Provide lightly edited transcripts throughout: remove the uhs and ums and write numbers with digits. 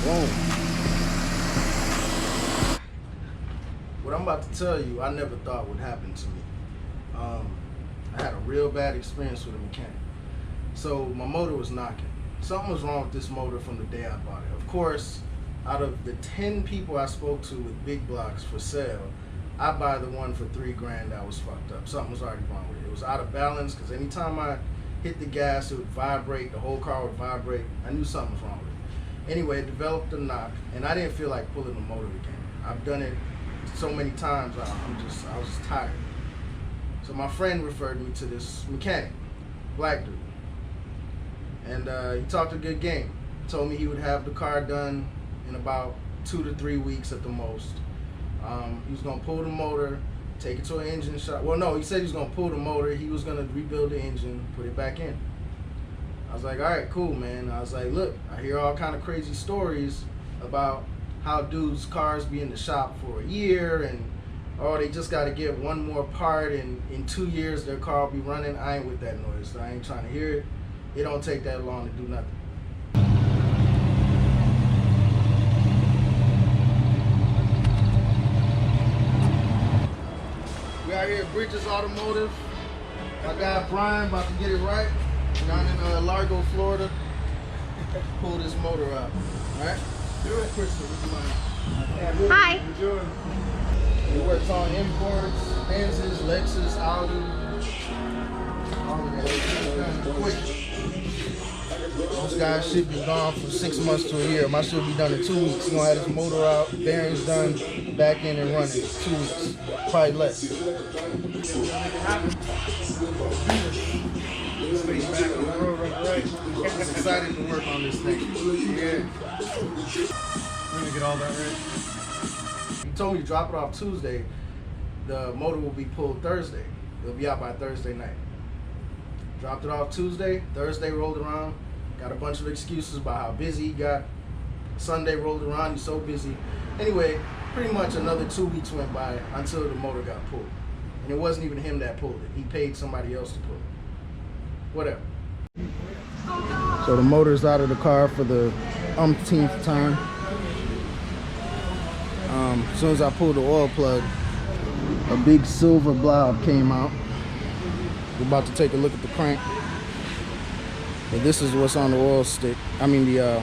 Boom. What I'm about to tell you, I never thought would happen to me. I had a real bad experience with a mechanic. So my motor was knocking. Something was wrong with this motor from the day I bought it. Of course, out of the 10 people I spoke to with big blocks for sale, I buy the one for $3,000 that was fucked up. Something was already wrong with it. It was out of balance because anytime I hit the gas, it would vibrate. The whole car would vibrate. I knew something was wrong with it. Anyway, it developed a knock, and I didn't feel like pulling the motor again. I've done it so many times. I was just tired. So my friend referred me to this mechanic, black dude, and he talked a good game. Told me he would have the car done in about 2 to 3 weeks at the most. He was gonna pull the motor, take it to an engine shop. Well, no, he said he was gonna pull the motor. He was gonna rebuild the engine, put it back in. I was like, all right, cool, man. I was like, look, I hear all kind of crazy stories about how dudes' cars be in the shop for a year and they just got to get one more part and in 2 years their car will be running. I ain't with that noise. So I ain't trying to hear it. It don't take that long to do nothing. We out here at Bridges Automotive. My guy Brian about to get it right down in Largo, Florida. Pull this motor out. All right? Do it, Crystal. Hi. What you doing? He works on imports, Benzes, Lexus, Audi, all of that. Quick. Those guys should be gone from 6 months to a year. Mine should be done in 2 weeks. He's gonna have his motor out, bearings done, back in and running. 2 weeks, probably less. I'm excited to work on this thing. Yeah. We're gonna get all that right. He told me to drop it off Tuesday. The motor will be pulled Thursday. It'll be out by Thursday night. Dropped it off Tuesday. Thursday rolled around. Got a bunch of excuses about how busy he got. Sunday rolled around. He's so busy. Anyway, pretty much another 2 weeks went by until the motor got pulled. And it wasn't even him that pulled it. He paid somebody else to pull it. Whatever. So the motor's out of the car for the umpteenth time. As soon as I pulled the oil plug, a big silver blob came out. We're about to take a look at the crank. But this is what's on the oil stick. I mean the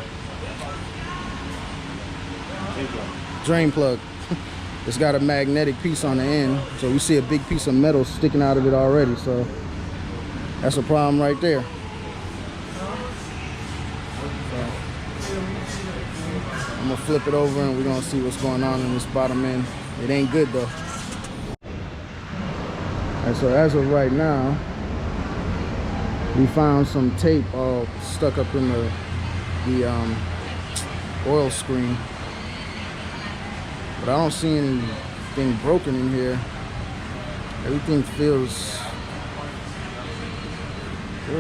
drain plug. It's got a magnetic piece on the end, so we see a big piece of metal sticking out of it already. So that's a problem right there. I'm gonna flip it over and we're gonna see what's going on in this bottom end. It ain't good though. And so as of right now, we found some tape all stuck up in the oil screen. But I don't see anything broken in here. Everything feels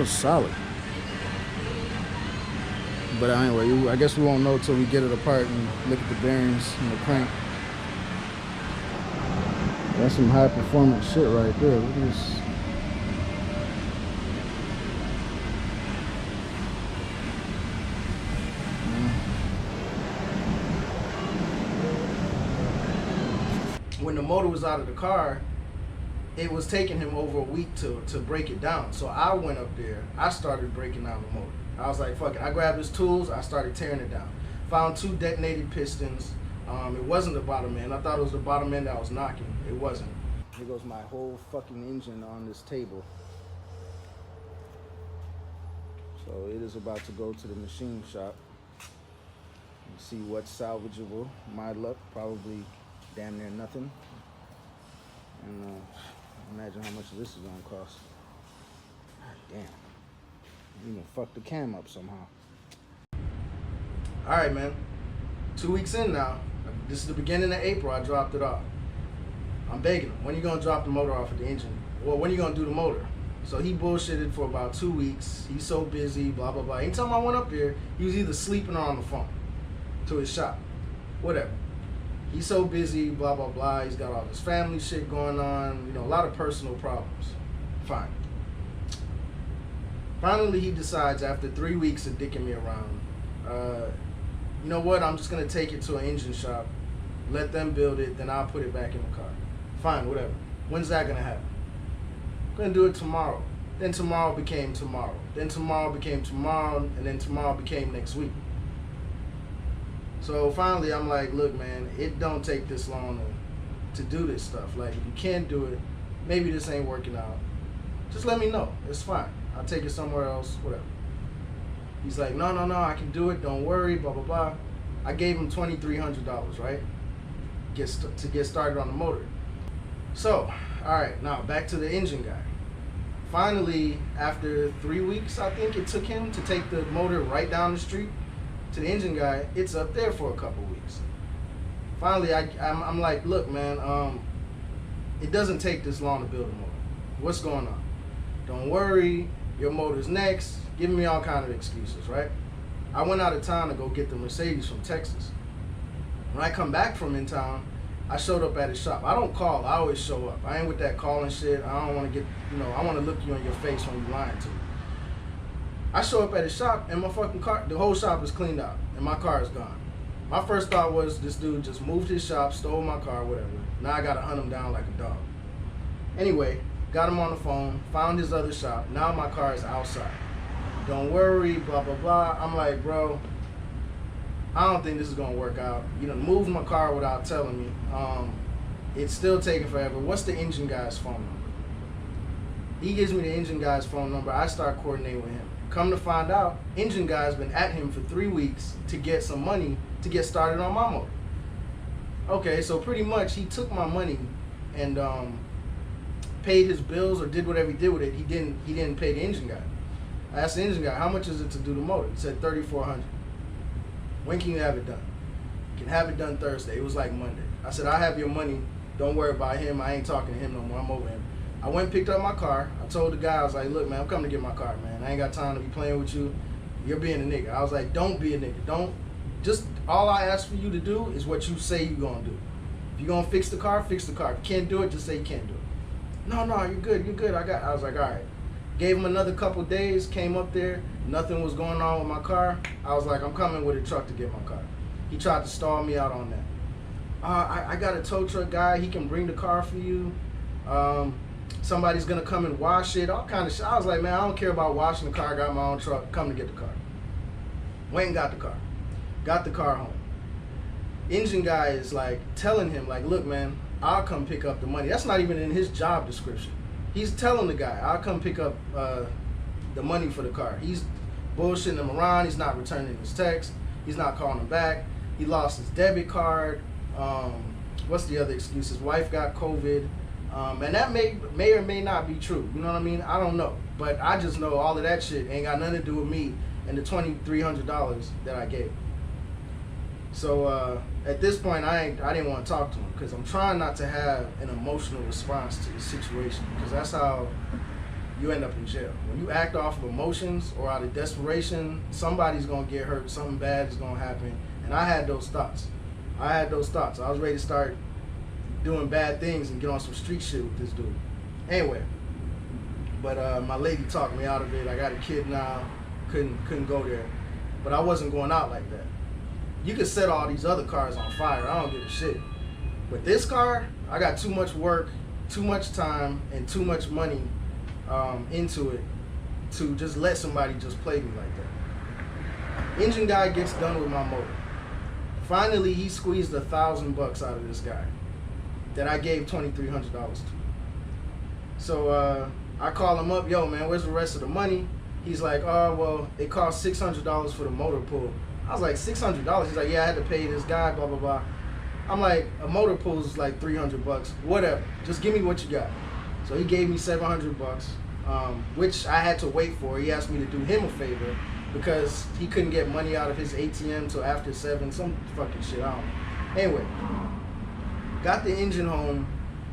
solid. But anyway, I guess we won't know till we get it apart and look at the bearings and the crank. That's some high performance shit right there. Look at this. When the motor was out of the car, it was taking him over a week to break it down. So I went up there, I started breaking down the motor. I was like, fuck it. I grabbed his tools, I started tearing it down. Found 2 detonated pistons. It wasn't the bottom end. I thought it was the bottom end that was knocking. It wasn't. Here goes my whole fucking engine on this table. So it is about to go to the machine shop and see what's salvageable. My luck, probably damn near nothing. And imagine how much this is gonna cost. God damn. Even fuck the cam up somehow. All right, man. 2 weeks in now. This is the beginning of April. I dropped it off. I'm begging him. When are you gonna drop the motor off of the engine? Well, when are you gonna do the motor? So he bullshitted for about 2 weeks. He's so busy, blah, blah, blah. Anytime I went up there, he was either sleeping or on the phone to his shop. Whatever. He's so busy, blah, blah, blah. He's got all this family shit going on. You know, a lot of personal problems. Fine. Finally, he decides after 3 weeks of dicking me around, you know what, I'm just gonna take it to an engine shop, let them build it, then I'll put it back in the car. Fine, whatever. When's that gonna happen? I'm gonna do it tomorrow. Then tomorrow became tomorrow. Then tomorrow became tomorrow, and then tomorrow became next week. So finally, I'm like, look, man, it don't take this long to do this stuff. Like, if you can't do it, maybe this ain't working out. Just let me know. It's fine. I'll take it somewhere else, whatever. He's like, no, I can do it. Don't worry, blah, blah, blah. I gave him $2,300, right? To get started on the motor. So, all right, now back to the engine guy. Finally, after 3 weeks, I think it took him to take the motor right down the street to the engine guy. It's up there for a couple weeks. Finally, I'm like, look, man, it doesn't take this long to build a motor. What's going on? Don't worry, your motor's next. Giving me all kind of excuses, right? I went out of town to go get the Mercedes from Texas. When I come back from in town, I showed up at his shop. I don't call, I always show up. I ain't with that calling shit. I don't want to get, I want to look you in your face when you lying to me. I show up at his shop and my fucking car, the whole shop is cleaned out and my car is gone. My first thought was this dude just moved his shop, stole my car, whatever. Now I gotta hunt him down like a dog. Anyway, got him on the phone, found his other shop. Now my car is outside. Don't worry, blah, blah, blah. I'm like, bro, I don't think this is gonna work out. You done moved my car without telling me. It's still taking forever. What's the engine guy's phone number? He gives me the engine guy's phone number. I start coordinating with him. Come to find out, engine guy's been at him for 3 weeks to get some money to get started on my motor. Okay, so pretty much he took my money and paid his bills or did whatever he did with it. He didn't pay the engine guy. I asked the engine guy, how much is it to do the motor? He said $3,400. When can you have it done? You can have it done Thursday. It was like Monday. I said, I have your money. Don't worry about him. I ain't talking to him no more. I'm over him. I went and picked up my car. I told the guy, I was like, look, man, I'm coming to get my car, man. I ain't got time to be playing with you. You're being a nigga. I was like, don't be a nigga. All I ask for you to do is what you say you're going to do. If you're going to fix the car, fix the car. If you can't do it, just say you can't do it. No, you're good. I was like, all right. Gave him another couple days, came up there, nothing was going on with my car. I was like, I'm coming with a truck to get my car. He tried to stall me out on that. I got a tow truck guy, he can bring the car for you. Somebody's gonna come and wash it, all kind of shit. I was like, man, I don't care about washing the car, I got my own truck, come to get the car. Went and got the car. Got the car home. Engine guy is like telling him, like, look, man, I'll come pick up the money. That's not even in his job description. He's telling the guy, I'll come pick up the money for the car. He's bullshitting him around. He's not returning his text. He's not calling him back. He lost his debit card. What's the other excuse? His wife got COVID. And that may or may not be true. You know what I mean? I don't know. But I just know all of that shit ain't got nothing to do with me and the $2,300 that I gave. So at this point, I didn't want to talk to him because I'm trying not to have an emotional response to the situation, because that's how you end up in jail. When you act off of emotions or out of desperation, somebody's going to get hurt, something bad is going to happen. And I had those thoughts. I was ready to start doing bad things and get on some street shit with this dude. Anyway, but my lady talked me out of it. I got a kid now, couldn't go there. But I wasn't going out like that. You could set all these other cars on fire. I don't give a shit. But this car, I got too much work, too much time, and too much money into it to just let somebody just play me like that. Engine guy gets done with my motor. Finally, he squeezed $1,000 out of this guy that I gave $2,300 to. So I call him up, yo, man, where's the rest of the money? He's like, oh, well, it cost $600 for the motor pool. I was like, $600? He's like, yeah, I had to pay this guy, blah, blah, blah. I'm like, a motor pool is like $300, whatever. Just give me what you got. So he gave me $700, which I had to wait for. He asked me to do him a favor because he couldn't get money out of his ATM till after 7, some fucking shit, I don't know. Anyway, got the engine home.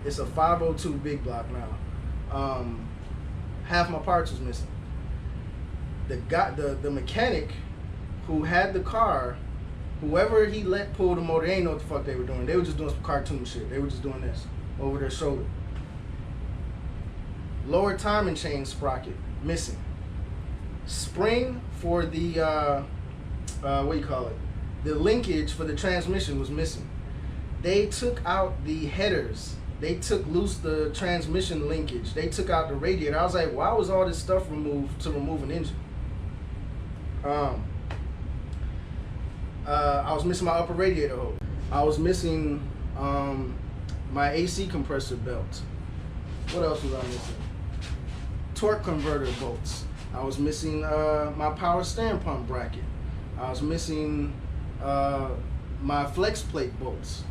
It's a 502 big block now. Half my parts was missing. The mechanic who had the car, whoever he let pull the motor, they ain't know what the fuck they were doing. They were just doing some cartoon shit. They were just doing this over their shoulder. Lower timing chain sprocket missing. Spring for the what do you call it? the linkage for the transmission was missing. They took out the headers. They took loose the transmission linkage. They took out the radiator. I was like, why was all this stuff removed to remove an engine? I was missing my upper radiator hole. I was missing my AC compressor belt. What else was I missing? Torque converter bolts. I was missing my power steering pump bracket. I was missing my flex plate bolts.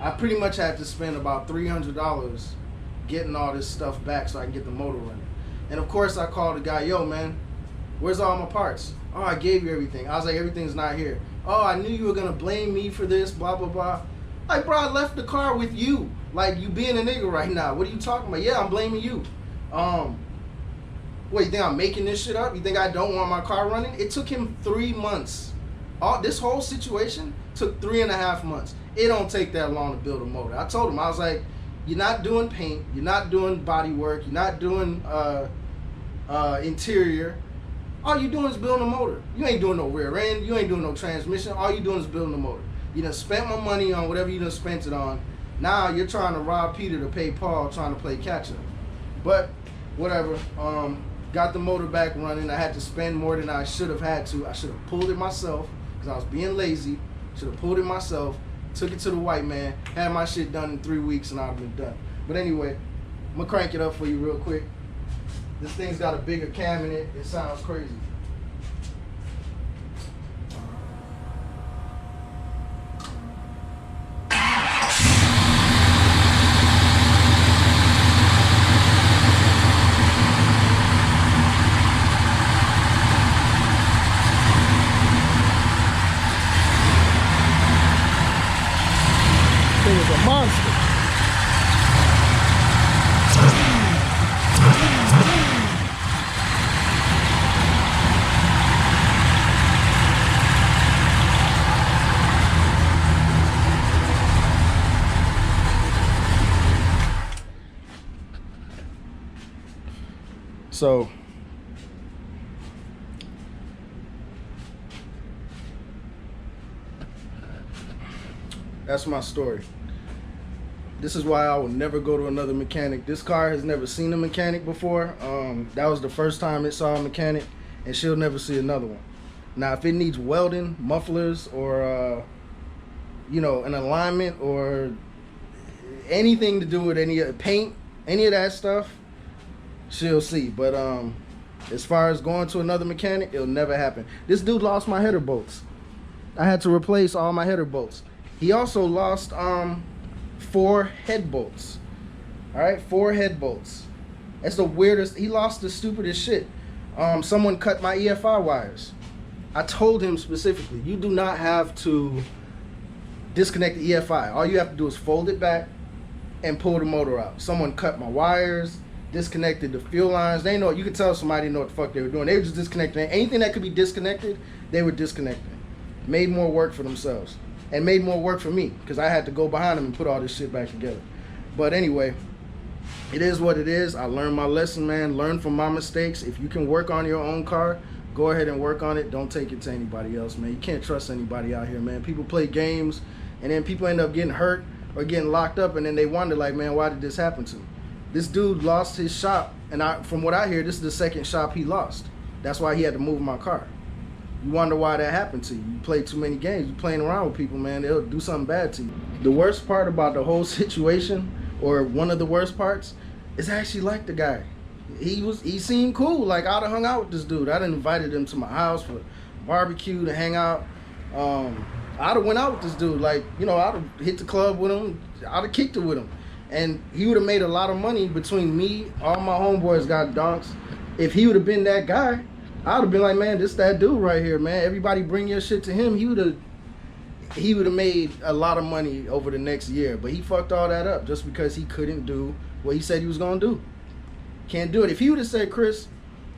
I pretty much had to spend about $300 getting all this stuff back so I can get the motor running. And of course I called the guy, yo man, where's all my parts? Oh, I gave you everything. I was like, everything's not here. Oh, I knew you were gonna blame me for this, blah, blah, blah. Like, bro, I left the car with you. Like, you being a nigga right now. What are you talking about? Yeah, I'm blaming you. What, you think I'm making this shit up? You think I don't want my car running? It took him 3 months. This whole situation took 3.5 months. It don't take that long to build a motor. I told him, I was like, you're not doing paint, you're not doing body work, you're not doing interior. All you doing is building a motor. You ain't doing no rear end, you ain't doing no transmission. All you doing is building a motor. You done spent my money on whatever you done spent it on. Now you're trying to rob Peter to pay Paul, trying to play catch up. But whatever. Got the motor back running. I had to spend more than I should have had to. I should have pulled it myself because I was being lazy. Should have pulled it myself. Took it to the white man. Had my shit done in 3 weeks and I'd have been done. But anyway, I'm gonna crank it up for you real quick. This thing's got a bigger cam in it. It sounds crazy. Thing is a monster. So that's my story. This is why I will never go to another mechanic. This car has never seen a mechanic before. That was the first time it saw a mechanic, and she'll never see another one. Now, if it needs welding, mufflers, or you know, an alignment, or anything to do with any paint, any of that stuff, she'll see. But as far as going to another mechanic, it'll never happen. This dude lost my header bolts. I had to replace all my header bolts. He also lost 4 head bolts. All right, 4 head bolts. That's the weirdest. He lost the stupidest shit. Someone cut my EFI wires. I told him specifically, you do not have to disconnect the EFI. All you have to do is fold it back and pull the motor out. Someone cut my wires, disconnected the fuel lines. They know, you could tell somebody didn't know what the fuck they were doing. They were just disconnecting. Anything that could be disconnected, they were disconnecting. Made more work for themselves. And made more work for me, because I had to go behind them and put all this shit back together. But anyway, it is what it is. I learned my lesson, man. Learn from my mistakes. If you can work on your own car, go ahead and work on it. Don't take it to anybody else, man. You can't trust anybody out here, man. People play games, and then people end up getting hurt or getting locked up, and then they wonder, like, man, why did this happen to me? This dude lost his shop, and from what I hear, this is the second shop he lost. That's why he had to move my car. You wonder why that happened to you. You play too many games. You're playing around with people, man. They'll do something bad to you. The worst part about the whole situation, or one of the worst parts, is I actually like the guy. He seemed cool. Like, I'd have hung out with this dude. I'd have invited him to my house for barbecue, to hang out. I'd have went out with this dude. Like, you know, I'd have hit the club with him. I'd have kicked it with him. And he would have made a lot of money between me. All my homeboys got donks. If he would have been that guy, I would have been like, man, this that dude right here, man. Everybody bring your shit to him. He would have made a lot of money over the next year. But he fucked all that up just because he couldn't do what he said he was gonna do. Can't do it. If he would have said, Chris,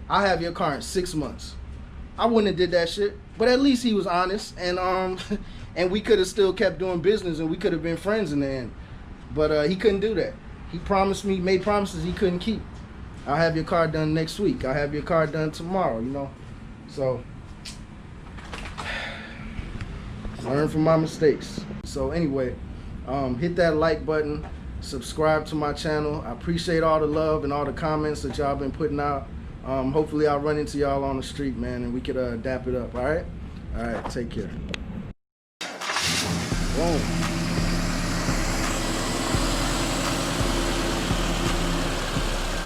I'll have your car in 6 months, I wouldn't have did that shit. But at least he was honest, and and we could have still kept doing business, and we could have been friends in the end. But he couldn't do that. He promised me, made promises he couldn't keep. I'll have your car done next week. I'll have your car done tomorrow, you know. So Learn from my mistakes. So anyway, hit that like button, subscribe to my channel. I appreciate all the love and all the comments that y'all been putting out. Hopefully I'll run into y'all on the street, man, and we could dap it up. All right, take care. Boom.